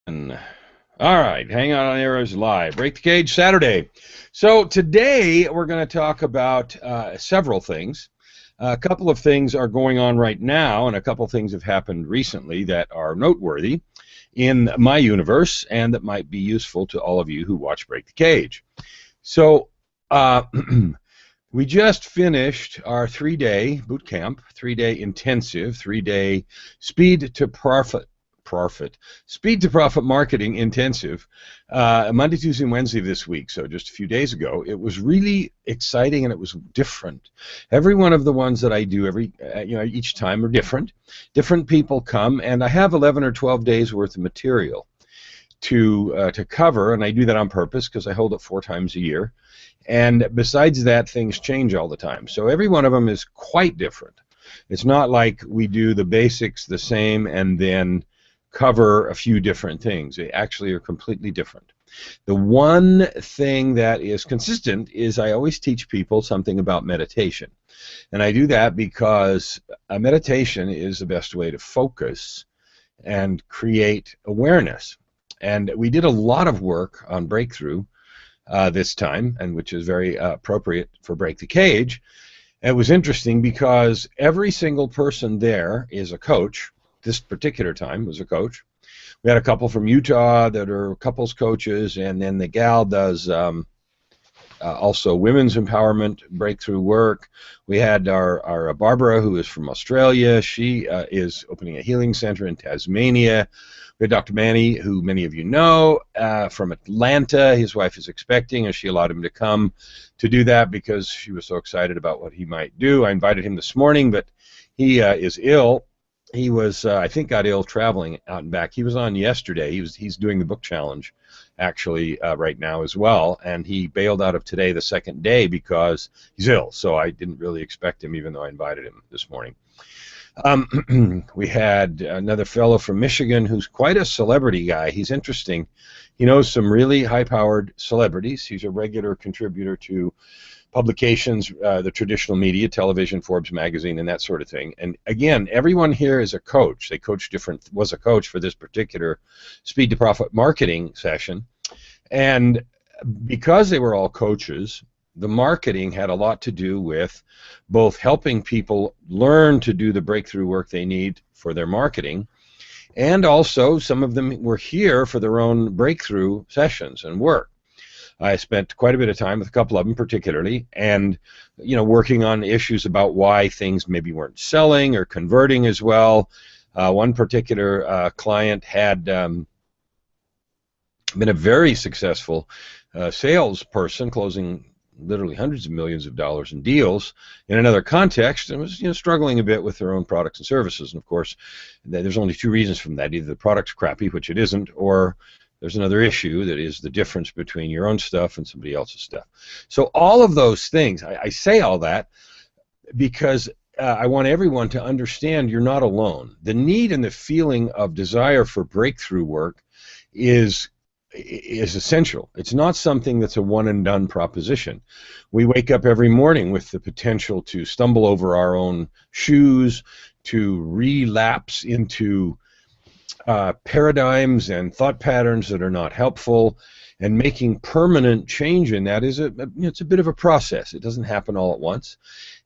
All right, Hangout on Air is live. Break the Cage Saturday. So today we're going to talk about several things. A couple of things are going on right now, and a couple of things have happened recently that are noteworthy in my universe and that might be useful to all of you who watch Break the Cage. So we just finished our 3-day boot camp, 3-day intensive, 3-day speed to profit marketing intensive, Monday, Tuesday, and Wednesday this week. So just a few days ago, it was really exciting and it was different. Every one of the ones that I do each time are different. Different people come, and I have 11 or 12 days worth of material to cover, and I do that on purpose because I hold it 4 times a year. And besides that, things change all the time. So every one of them is quite different. It's not like we do the basics the same and then cover a few different things. They actually are completely different. The one thing that is consistent is I always teach people something about meditation. And I do that because meditation is the best way to focus and create awareness. And we did a lot of work on breakthrough this time, and which is very appropriate for Break the Cage. It was interesting because every single person there is a coach. This particular time was a coach. We had a couple from Utah that are couples coaches, and then the gal does also women's empowerment breakthrough work. We had our Barbara, who is from Australia. She is opening a healing center in Tasmania. We had Dr. Manny, who many of you know, from Atlanta. His wife is expecting, and she allowed him to come to do that because she was so excited about what he might do. I invited him this morning, but he is ill. He was, I think, got ill traveling out and back. He was on yesterday. He's doing the book challenge, actually, right now as well. And he bailed out of today, the second day, because he's ill. So I didn't really expect him, even though I invited him this morning. We had another fellow from Michigan who's quite a celebrity guy. He's interesting. He knows some really high-powered celebrities. He's a regular contributor to publications, the traditional media, television, Forbes magazine, and that sort of thing. And again, everyone here is a coach. They coach was a coach for this particular Speed to Profit marketing session. And because they were all coaches, the marketing had a lot to do with both helping people learn to do the breakthrough work they need for their marketing, and also some of them were here for their own breakthrough sessions and work. I spent quite a bit of time with a couple of them particularly, and working on issues about why things maybe weren't selling or converting as well. One particular client had been a very successful salesperson, closing literally hundreds of millions of dollars in deals in another context, and was struggling a bit with their own products and services. And of course, there's only 2 reasons from that: either the product's crappy, which it isn't, or there's another issue that is the difference between your own stuff and somebody else's stuff. So all of those things, I say all that because I want everyone to understand you're not alone. The need and the feeling of desire for breakthrough work is essential. It's not something that's a one-and-done proposition. We wake up every morning with the potential to stumble over our own shoes, to relapse into paradigms and thought patterns that are not helpful, and making permanent change in that is it's a bit of a process. It doesn't happen all at once,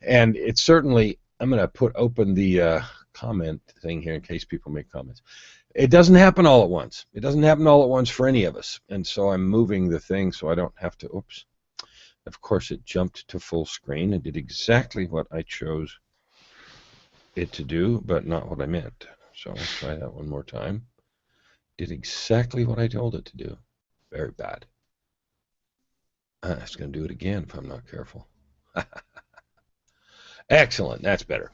and it's certainly, I'm going to open the comment thing here in case people make comments. It doesn't happen all at once. It doesn't happen all at once for any of us, and so I'm moving the thing so I don't have to, oops. Of course, it jumped to full screen and did exactly what I chose it to do, but not what I meant. So let's try that one more time. Did exactly what I told it to do. Very bad. It's going to do it again if I'm not careful. Excellent. That's better.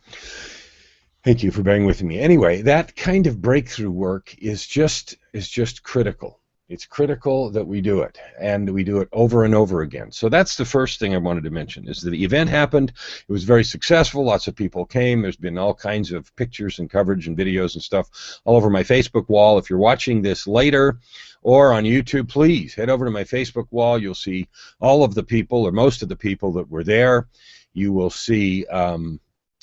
Thank you for bearing with me. Anyway, that kind of breakthrough work is just critical. It's critical that we do it, and we do it over and over again. So that's the first thing I wanted to mention, is that the event happened. It was very successful. Lots of people came. There's been all kinds of pictures and coverage and videos and stuff all over my Facebook wall. If you're watching this later or on YouTube, please head over to my Facebook wall. You'll see all of the people, or most of the people that were there. You will see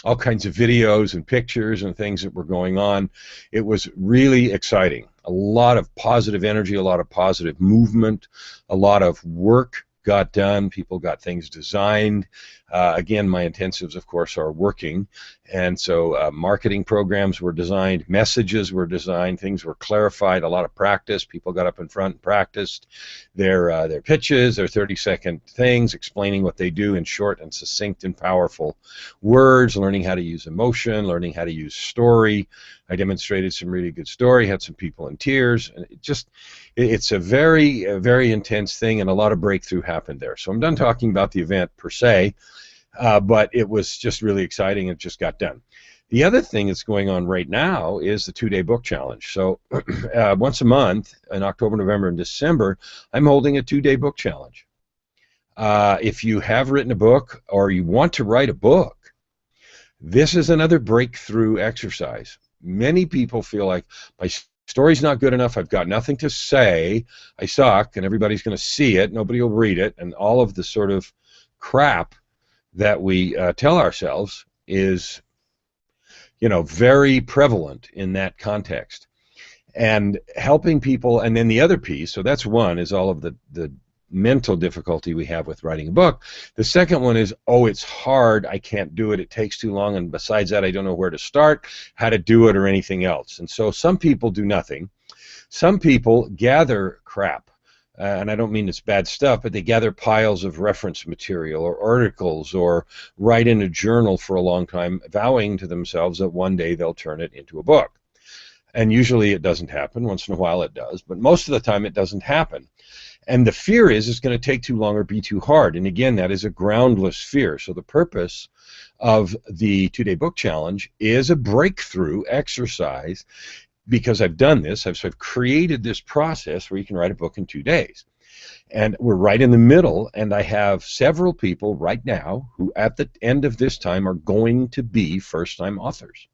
all kinds of videos and pictures and things that were going on. It was really exciting. A lot of positive energy, a lot of positive movement, a lot of work got done. People got things designed. Again, my intensives, of course, are working. And so marketing programs were designed, messages were designed, things were clarified, a lot of practice. People got up in front and practiced their pitches, their 30-second things, explaining what they do in short and succinct and powerful words, learning how to use emotion, learning how to use story. I demonstrated some really good story, had some people in tears. And it's a very intense thing, and a lot of breakthrough happened there. So I'm done talking about the event per se, but it was just really exciting. It just got done. The other thing that's going on right now is the 2-day book challenge. So once a month in October, November, and December, I'm holding a 2-day book challenge. If you have written a book or you want to write a book, this is another breakthrough exercise. Many people feel like my story's not good enough, I've got nothing to say, I suck, and everybody's going to see it, nobody will read it, and all of the sort of crap that we tell ourselves is, very prevalent in that context. And helping people, and then the other piece, so that's one, is all of the mental difficulty we have with writing a book. The second one is, it's hard, I can't do it, it takes too long, and besides that, I don't know where to start, how to do it, or anything else. And so some people do nothing. Some people gather crap, and I don't mean it's bad stuff, but they gather piles of reference material or articles or write in a journal for a long time, vowing to themselves that one day they'll turn it into a book. And usually it doesn't happen. Once in a while it does, but most of the time it doesn't happen. And the fear is it's going to take too long or be too hard. And again, that is a groundless fear. So the purpose of the 2-day book challenge is a breakthrough exercise, because I've done this. I've created this process where you can write a book in 2 days. And we're right in the middle, and I have several people right now who at the end of this time are going to be first-time authors.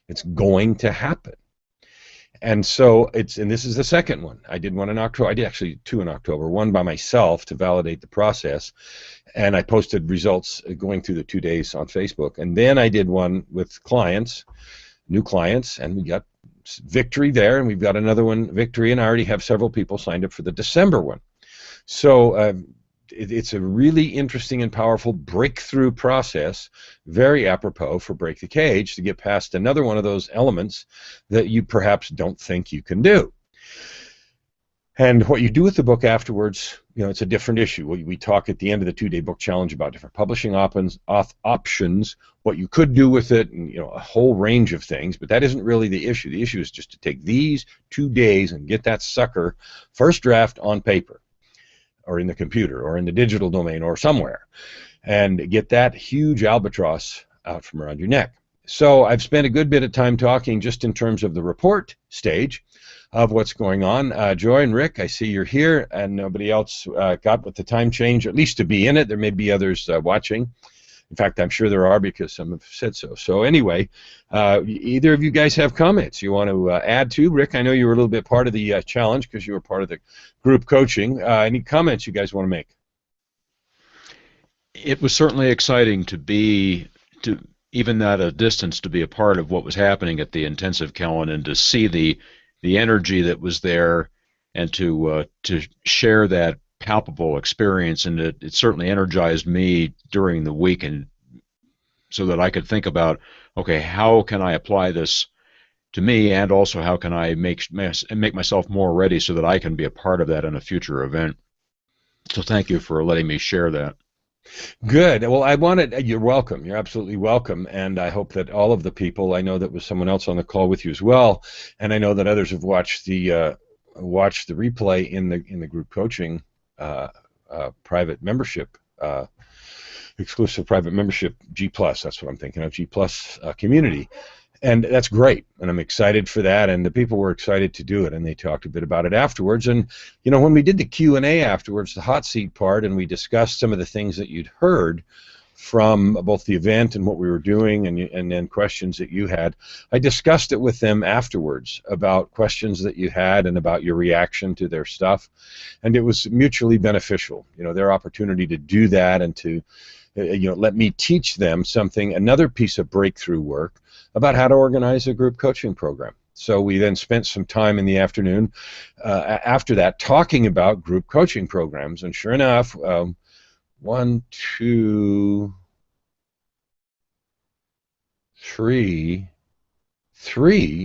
It's going to happen. And so and this is the second one. I did one in October. I did actually 2 in October, one by myself to validate the process, and I posted results going through the 2 days on Facebook. And then I did one with clients, new clients, and we got victory there, and we've got another one, victory, and I already have several people signed up for the December one. So it's a really interesting and powerful breakthrough process, very apropos for Break the Cage, to get past another one of those elements that you perhaps don't think you can do. And what you do with the book afterwards, it's a different issue. We talk at the end of the 2-day book challenge about different publishing options, what you could do with it, and a whole range of things, but that isn't really the issue. The issue is just to take these 2 days and get that sucker first draft on paper, or in the computer, or in the digital domain, or somewhere, and get that huge albatross out from around your neck. So I've spent a good bit of time talking just in terms of the report stage of what's going on. Joy and Rick, I see you're here, and nobody else got with the time change, at least to be in it. There may be others watching. In fact, I'm sure there are, because some have said so. So anyway, either of you guys have comments you want to add to? Rick, I know you were a little bit part of the challenge because you were part of the group coaching. Any comments you guys want to make? It was certainly exciting to even at a distance, to be a part of what was happening at the intensive, Kellen, and to see the energy that was there, and to share that palpable experience. And it certainly energized me during the week, and so that I could think about, okay, how can I apply this to me, and also how can I make myself more ready so that I can be a part of that in a future event. So thank you for letting me share that. Good. Well, you're welcome. You're absolutely welcome. And I hope that all of the people, I know that was someone else on the call with you as well, and I know that others have watched the replay in the group coaching private membership, exclusive private membership, G+, that's what I'm thinking of, G+ community. And that's great, and I'm excited for that, and the people were excited to do it, and they talked a bit about it afterwards. And when we did the Q&A afterwards, the hot seat part, and we discussed some of the things that you'd heard from both the event and what we were doing, and then questions that you had, I discussed it with them afterwards about questions that you had and about your reaction to their stuff, and it was mutually beneficial. Their opportunity to do that, and to let me teach them another piece of breakthrough work about how to organize a group coaching program. So we then spent some time in the afternoon after that talking about group coaching programs. And sure enough, one, two, three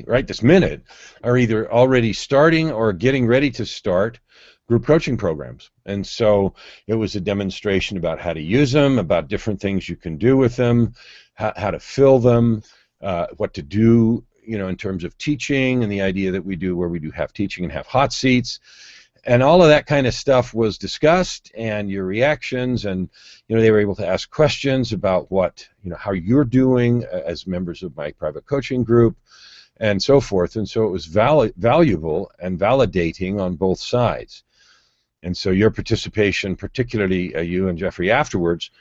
right this minute are either already starting or getting ready to start group coaching programs. And so it was a demonstration about how to use them, about different things you can do with them, how to fill them, what to do, in terms of teaching, and the idea that we do where we do half teaching and half hot seats. And all of that kind of stuff was discussed, and your reactions, and they were able to ask questions about what, how you're doing as members of my private coaching group, and so forth. And so it was valuable and validating on both sides. And so your participation, particularly you and Jeffrey afterwards,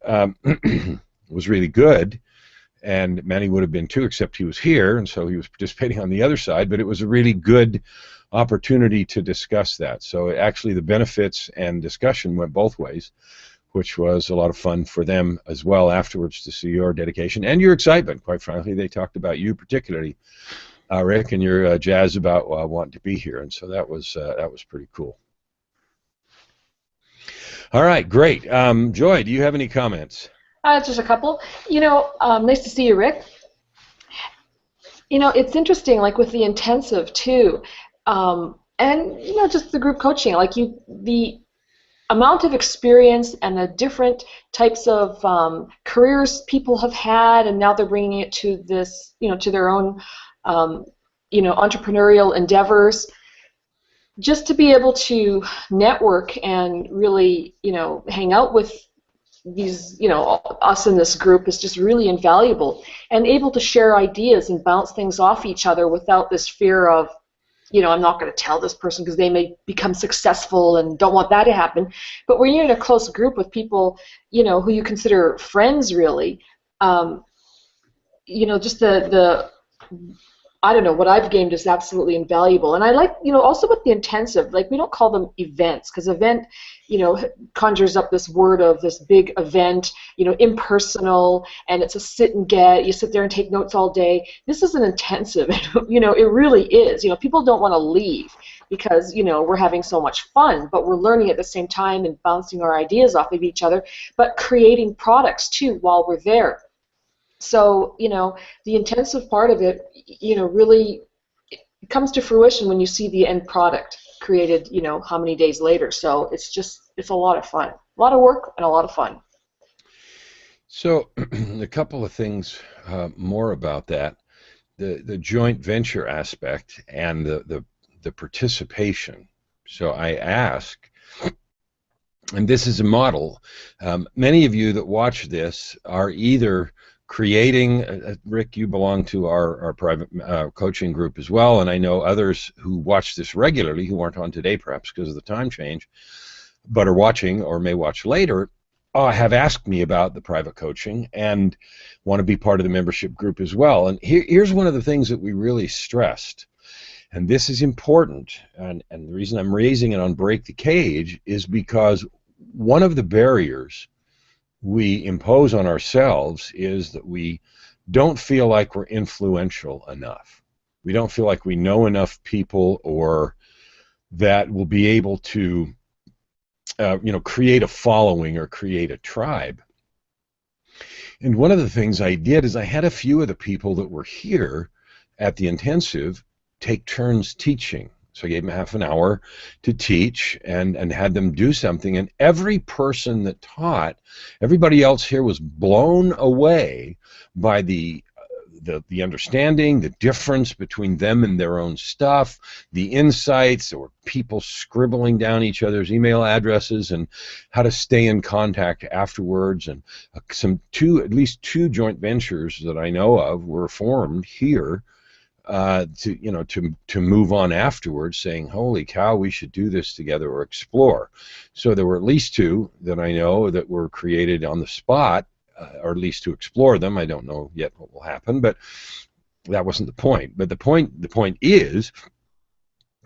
was really good. And Manny would have been too, except he was here, and so he was participating on the other side. But it was a really good opportunity to discuss that. So actually the benefits and discussion went both ways, which was a lot of fun for them as well afterwards to see your dedication and your excitement. Quite frankly, they talked about you particularly, Rick, and your jazz about wanting to be here, and so that was pretty cool. All right, great. Joy, do you have any comments? Just a couple. Nice to see you, Rick. It's interesting, like with the intensive too, and just the group coaching, like the amount of experience and the different types of careers people have had, and now they're bringing it to this, to their own, entrepreneurial endeavors. Just to be able to network and really, hang out with these, us in this group is just really invaluable, and able to share ideas and bounce things off each other without this fear of, I'm not going to tell this person because they may become successful and don't want that to happen. But when you're in a close group with people, who you consider friends really, just the I don't know, what I've gained is absolutely invaluable. And I like, also with the intensive, like we don't call them events, because event, conjures up this word of this big event, impersonal, and it's a sit and get, you sit there and take notes all day. This is an intensive, it really is. People don't want to leave because, we're having so much fun, but we're learning at the same time and bouncing our ideas off of each other, but creating products too while we're there. So, the intensive part of it, really comes to fruition when you see the end product created, how many days later. So it's a lot of fun. A lot of work and a lot of fun. So a couple of things more about that. The joint venture aspect and the participation. So I ask, and this is a model, many of you that watch this are either creating, Rick, you belong to our private coaching group as well, and I know others who watch this regularly, who aren't on today perhaps because of the time change, but are watching or may watch later, have asked me about the private coaching and want to be part of the membership group as well. And here's one of the things that we really stressed, and this is important, and the reason I'm raising it on Break the Cage is because one of the barriers we impose on ourselves is that we don't feel like we're influential enough. We don't feel like we know enough people, or that we'll be able to create a following or create a tribe. And one of the things I did is I had a few of the people that were here at the intensive take turns teaching. So I gave them half an hour to teach and had them do something. And every person that taught, everybody else here was blown away by the understanding, the difference between them and their own stuff, the insights. There were people scribbling down each other's email addresses and how to stay in contact afterwards. And at least two joint ventures that I know of were formed here. To move on afterwards, saying, holy cow, we should do this together or explore. So there were at least two that I know that were created on the spot, or at least to explore them. I don't know yet what will happen, but that wasn't the point. But the point is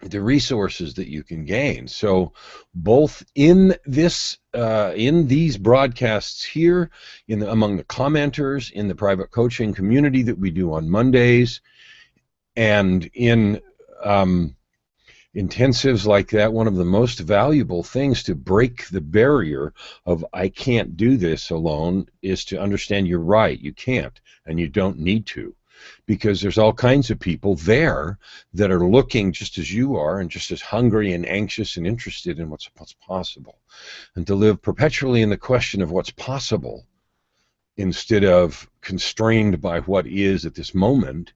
the resources that you can gain. So both in this in these broadcasts here, among the commenters, in the private coaching community that we do on Mondays, And in intensives like that, one of the most valuable things to break the barrier of I can't do this alone is to understand you're right, you can't, and you don't need to. Because there's all kinds of people there that are looking just as you are and just as hungry and anxious and interested in what's possible. And to live perpetually in the question of what's possible instead of constrained by what is at this moment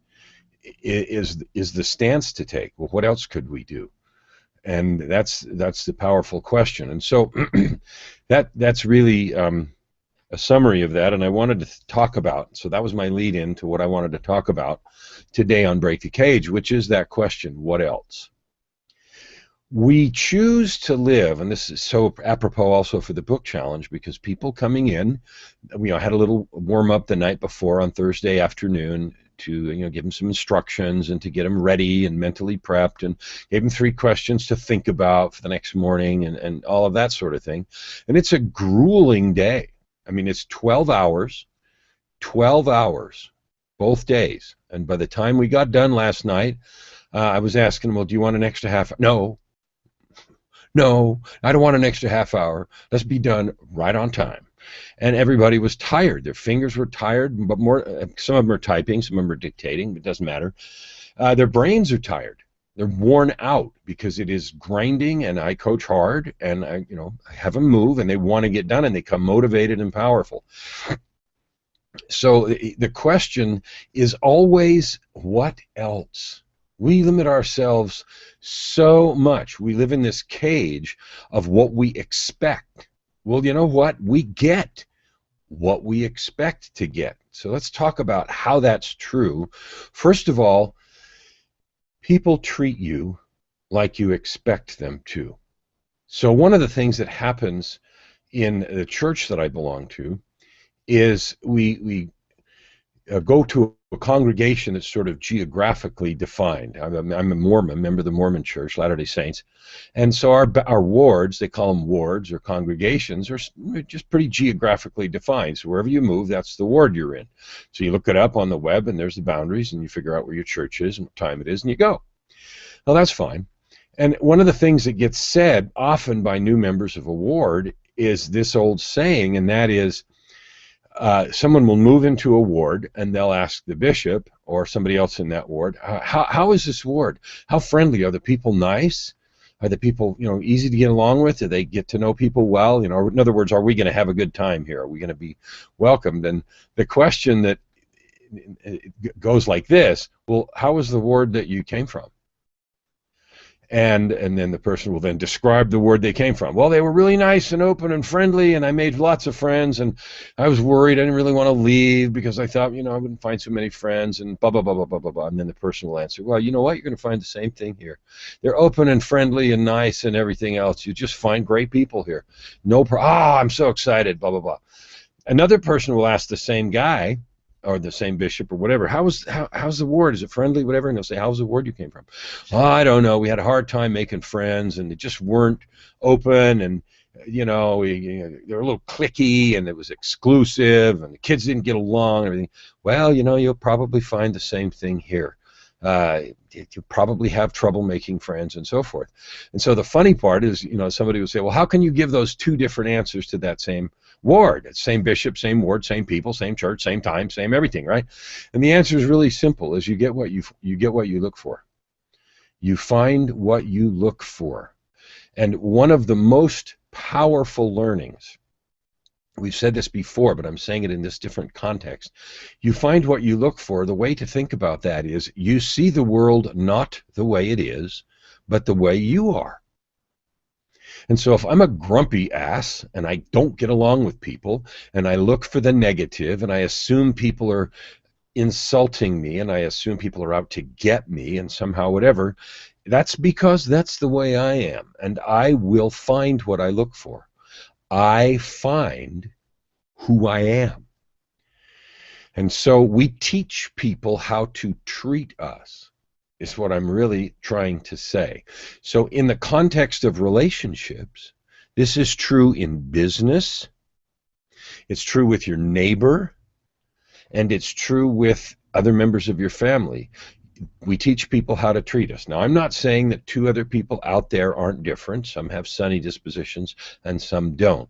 is the stance to take. Well, what else could we do? And that's the powerful question. And so that's really a summary of that, and I wanted to talk about, so that was my lead in to what I wanted to talk about today on Break the Cage, which is that question, what else? We choose to live, and this is so apropos also for the book challenge, because people coming in, I had a little warm up the night before on Thursday afternoon to give them some instructions and to get them ready and mentally prepped, and gave them 3 questions to think about for the next morning and all of that sort of thing. And it's a grueling day. I mean, it's 12 hours, both days. And by the time we got done last night, I was asking them, well, do you want an extra half? No, I don't want an extra half hour. Let's be done right on time. And everybody was tired. Their fingers were tired, but some of them are typing, some of them are dictating, but it doesn't matter. Their brains are tired. They're worn out because it is grinding, and I coach hard, and I have them move, and they want to get done, and they come motivated and powerful. So the question is always, what else? We limit ourselves so much. We live in this cage of what we expect. Well, you know what? We get what we expect to get. So let's talk about how that's true. First of all, people treat you like you expect them to. So one of the things that happens in the church that I belong to is we go to a congregation that's sort of geographically defined. I'm a Mormon, member of the Mormon Church, Latter-day Saints. And so our wards, they call them wards or congregations, are just pretty geographically defined. So wherever you move, that's the ward you're in. So you look it up on the web, and there's the boundaries, and you figure out where your church is and what time it is, and you go. Well, that's fine. And one of the things that gets said often by new members of a ward is this old saying, and that is, someone will move into a ward and they'll ask the bishop or somebody else in that ward, how is this ward? How friendly? Are the people nice? Are the people, easy to get along with? Do they get to know people well? In other words, are we going to have a good time here? Are we going to be welcomed? And the question that goes like this, well, how is the ward that you came from? And then the person will then describe the ward they came from. Well, they were really nice and open and friendly, and I made lots of friends, and I was worried. I didn't really want to leave because I thought, I wouldn't find so many friends, and blah, blah, blah, blah, blah, blah, blah. And then the person will answer, well, you know what? You're going to find the same thing here. They're open and friendly and nice and everything else. You just find great people here. No problem. I'm so excited, blah, blah, blah. Another person will ask the same guy, or the same bishop or whatever, how's the ward? Is it friendly, whatever? And they'll say, how's the ward you came from? Oh, I don't know. We had a hard time making friends, and they just weren't open, and they were a little cliquey, and it was exclusive, and the kids didn't get along and everything. Well, you'll probably find the same thing here. You probably have trouble making friends and so forth. And so the funny part is, somebody will say, well, how can you give those 2 different answers to that same ward? Same bishop, same ward, same people, same church, same time, same everything, right? And the answer is really simple: is you get what you get what you look for. You find what you look for. And one of the most powerful learnings, we've said this before, but I'm saying it in this different context. You find what you look for. The way to think about that is you see the world not the way it is, but the way you are. And so if I'm a grumpy ass and I don't get along with people, and I look for the negative, and I assume people are insulting me, and I assume people are out to get me and somehow whatever, that's because that's the way I am. And I will find what I look for. I find who I am. And so we teach people how to treat us, is what I'm really trying to say. So in the context of relationships, this is true in business, it's true with your neighbor, and it's true with other members of your family. we teach people how to treat us. Now, I'm not saying that two other people out there aren't different. Some have sunny dispositions and some don't.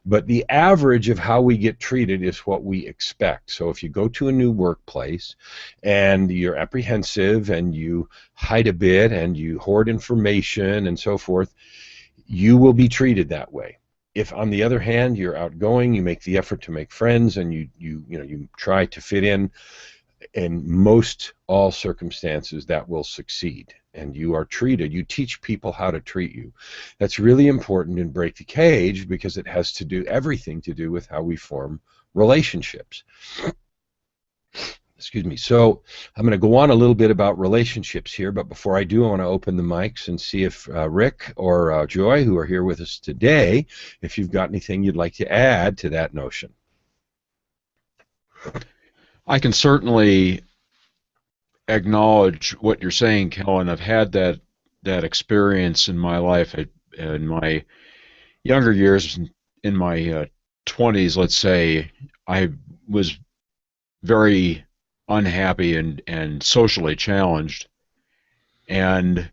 But the average of how we get treated is what we expect. So if you go to a new workplace and you're apprehensive and you hide a bit and you hoard information and so forth, you will be treated that way. If, on the other hand, you're outgoing, you make the effort to make friends, and you try to fit in most all circumstances, that will succeed. And you are treated. You teach people how to treat you. That's really important in Break the Cage, because it has to do everything to do with how we form relationships. Excuse me. So I'm going to go on a little bit about relationships here, but before I do, I want to open the mics and see if Rick or Joy, who are here with us today, if you've got anything you'd like to add to that notion. I can certainly acknowledge what you're saying, Kellen. I've had that experience in my life. In my younger years, in my 20s, let's say, I was very unhappy and socially challenged, and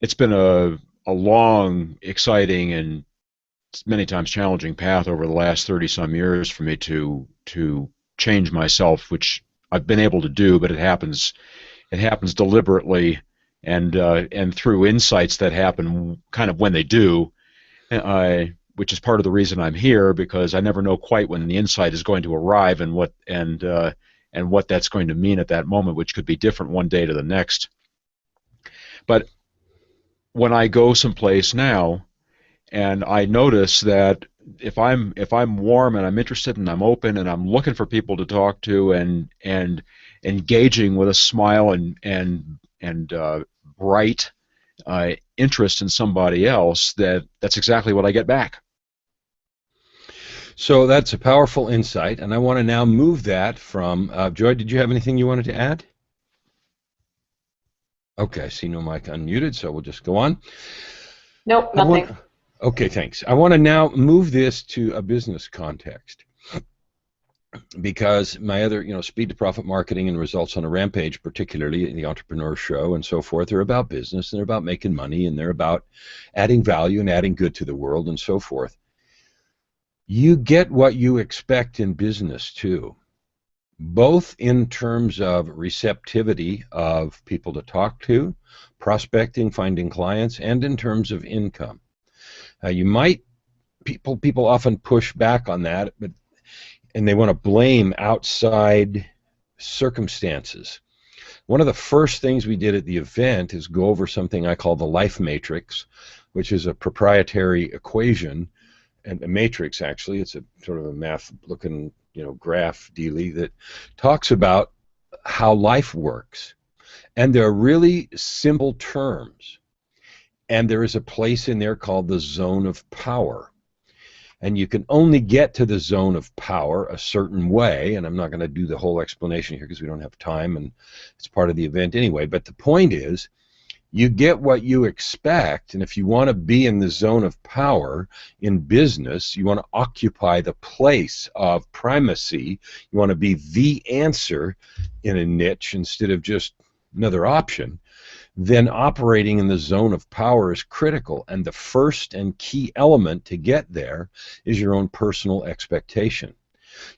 it's been a long, exciting, and many times challenging path over the last 30-some years for me to change myself, which I've been able to do, but it happens deliberately and through insights that happen kind of when they do, which is part of the reason I'm here, because I never know quite when the insight is going to arrive and what that's going to mean at that moment, which could be different one day to the next. But when I go someplace now, and I notice that if I'm warm and I'm interested and I'm open and I'm looking for people to talk to and engaging with a smile and bright interest in somebody else, that's exactly what I get back. So that's a powerful insight, and I want to now move that from Joy. Did you have anything you wanted to add? Okay, I see no mic unmuted, so we'll just go on. Nope, nothing. Okay, thanks. I want to now move this to a business context, because my other, Speed to Profit Marketing and Results on a Rampage, particularly in the Entrepreneur Show and so forth, are about business, and they're about making money, and they're about adding value and adding good to the world and so forth. You get what you expect in business too, both in terms of receptivity of people to talk to, prospecting, finding clients, and in terms of income. People often push back on that, and they want to blame outside circumstances. One of the first things we did at the event is go over something I call the life matrix, which is a proprietary equation, and a matrix, actually. It's a sort of a math-looking, graph dealy that talks about how life works. And they're really simple terms. And there is a place in there called the zone of power. And you can only get to the zone of power a certain way, and I'm not going to do the whole explanation here because we don't have time, and it's part of the event anyway. But the point is, you get what you expect, and if you want to be in the zone of power in business, you want to occupy the place of primacy. You want to be the answer in a niche instead of just another option. Then operating in the zone of power is critical, and the first and key element to get there is your own personal expectation.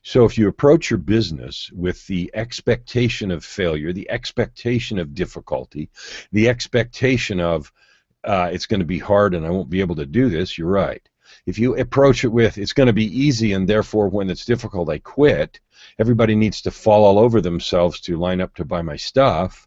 So if you approach your business with the expectation of failure, the expectation of difficulty, the expectation of it's going to be hard and I won't be able to do this, you're right. If you approach it with it's going to be easy and therefore when it's difficult I quit, everybody needs to fall all over themselves to line up to buy my stuff,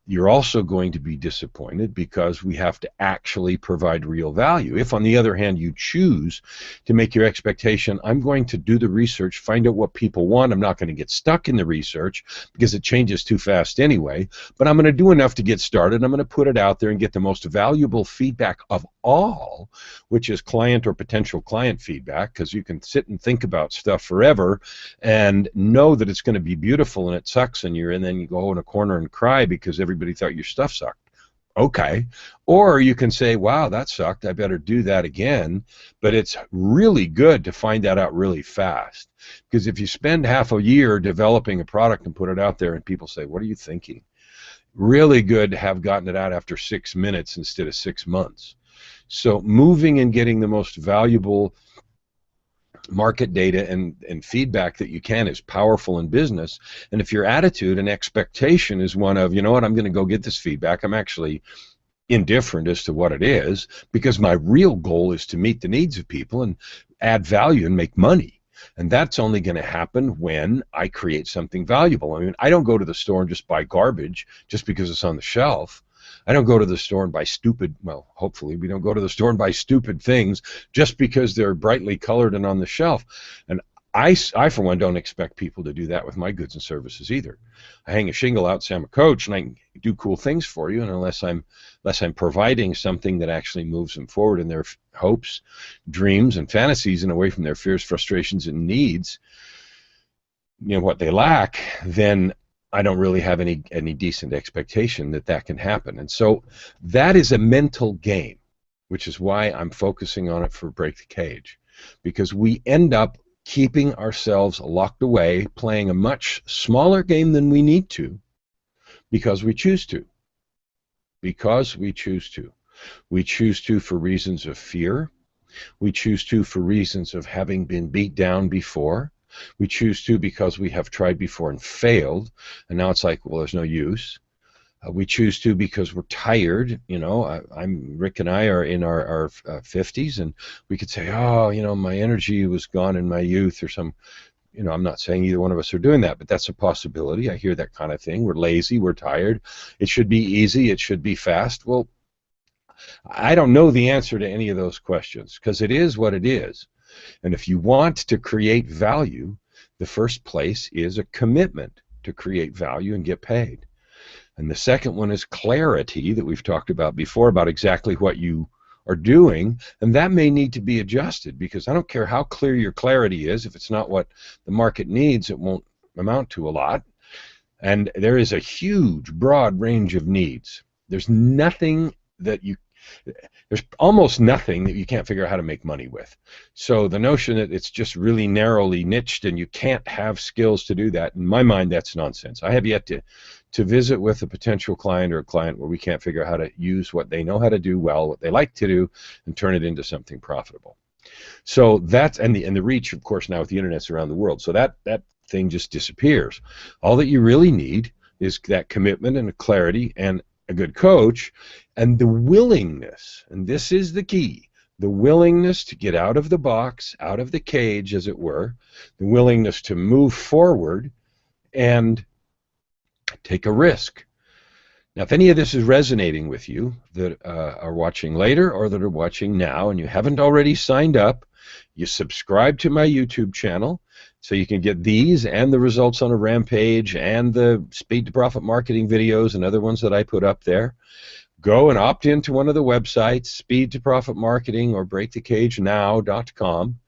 you're also going to be disappointed because we have to actually provide real value. If, on the other hand, you choose to make your expectation, I'm going to do the research, find out what people want, I'm not going to get stuck in the research because it changes too fast anyway, but I'm going to do enough to get started, I'm going to put it out there and get the most valuable feedback of all, which is client or potential client feedback, because you can sit and think about stuff forever and know that it's going to be beautiful and it sucks and then you go in a corner and cry because everybody thought your stuff sucked. Okay. Or you can say, wow, that sucked, I better do that again. But it's really good to find that out really fast, because if you spend half a year developing a product and put it out there and people say, what are you thinking? Really good have gotten it out after 6 minutes instead of 6 months. So moving and getting the most valuable market data and feedback that you can is powerful in business. And if your attitude and expectation is one of, you know what, I'm going to go get this feedback, I'm actually indifferent as to what it is, because my real goal is to meet the needs of people and add value and make money. And that's only going to happen when I create something valuable. I mean, I don't go to the store and just buy garbage just because it's on the shelf. I don't go to the store and buy stupid, well, hopefully we don't go to the store and buy stupid things just because they're brightly colored and on the shelf. And I for one, don't expect people to do that with my goods and services either. I hang a shingle out, say I'm a coach, and I can do cool things for you, and unless I'm providing something that actually moves them forward in their hopes, dreams, and fantasies and away from their fears, frustrations, and needs, you know, what they lack, then I don't really have any decent expectation that that can happen. And so that is a mental game, which is why I'm focusing on it for Break the Cage, because we end up keeping ourselves locked away, playing a much smaller game than we need to, because we choose to. Because we choose to. We choose to for reasons of fear. We choose to for reasons of having been beat down before. We choose to because we have tried before and failed, and now it's like, well, there's no use. We choose to because we're tired. You know, Rick and I are in our 50s, and we could say, oh, you know, my energy was gone in my youth, or some, you know, I'm not saying either one of us are doing that, but that's a possibility. I hear that kind of thing. We're lazy, we're tired. It should be easy, it should be fast. Well, I don't know the answer to any of those questions, because it is what it is. And if you want to create value, the first place is a commitment to create value and get paid. And the second one is clarity, that we've talked about before, about exactly what you are doing, and that may need to be adjusted, because I don't care how clear your clarity is, if it's not what the market needs, it won't amount to a lot. And there is a huge, broad range of needs. There's almost nothing that you can't figure out how to make money with. So the notion that it's just really narrowly niched and you can't have skills to do that, in my mind, that's nonsense. I have yet to visit with a potential client or a client where we can't figure out how to use what they know how to do well, what they like to do, and turn it into something profitable. So that's, and the reach, of course, now with the internet's around the world, so that thing just disappears. All that you really need is that commitment and a clarity and a good coach, and the willingness, and this is the key, the willingness to get out of the box, out of the cage, as it were, the willingness to move forward and take a risk. Now, if any of this is resonating with you that are watching later or that are watching now, and you haven't already signed up, you subscribe to my YouTube channel so you can get these and the results on a rampage and the speed to profit marketing videos and other ones that I put up there. Go and opt into one of the websites, Speed to Profit Marketing or breakthecagenow.com,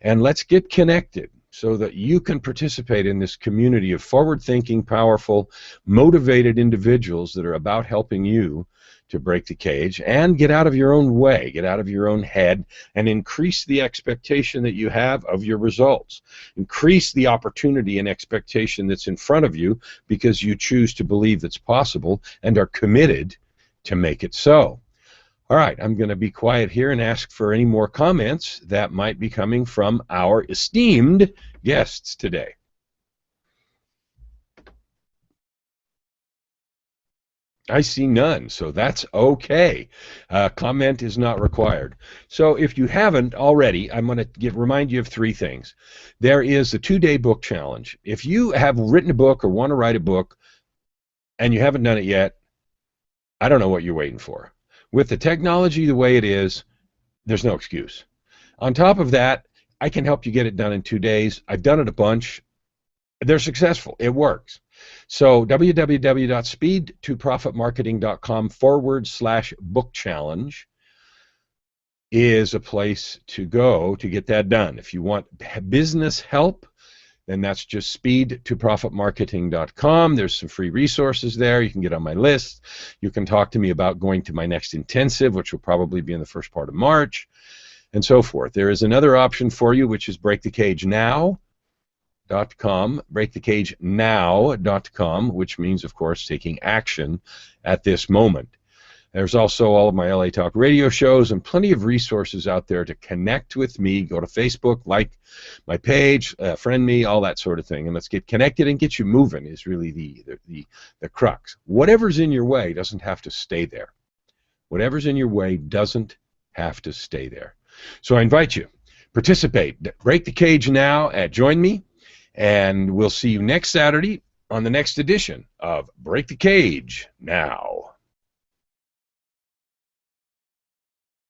and let's get connected so that you can participate in this community of forward-thinking, powerful, motivated individuals that are about helping you to break the cage and get out of your own way, get out of your own head, and increase the expectation that you have of your results. Increase the opportunity and expectation that's in front of you, because you choose to believe that's possible and are committed to make it so. All right, I'm going to be quiet here and ask for any more comments that might be coming from our esteemed guests today. I see none, so that's okay. Comment is not required. So if you haven't already, I'm going to remind you of three things. There is the 2-day book challenge. If you have written a book or want to write a book and you haven't done it yet, I don't know what you're waiting for. With the technology the way it is, there's no excuse. On top of that, I can help you get it done in 2 days. I've done it a bunch. They're successful. It works. So www.speedtoprofitmarketing.com/book challenge is a place to go to get that done. If you want business help, then that's just speedtoprofitmarketing.com. There's some free resources there. You can get on my list. You can talk to me about going to my next intensive, which will probably be in the first part of March, and so forth. There is another option for you, which is breakthecagenow.com. breakthecagenow.com, breakthecagenow.com, which means, of course, taking action at this moment. There's also all of my LA Talk radio shows and plenty of resources out there to connect with me. Go to Facebook, like my page, friend me, all that sort of thing. And let's get connected and get you moving is really the crux. Whatever's in your way doesn't have to stay there. Whatever's in your way doesn't have to stay there. So I invite you, participate. Break the cage now at Join Me, and we'll see you next Saturday on the next edition of Break the Cage Now.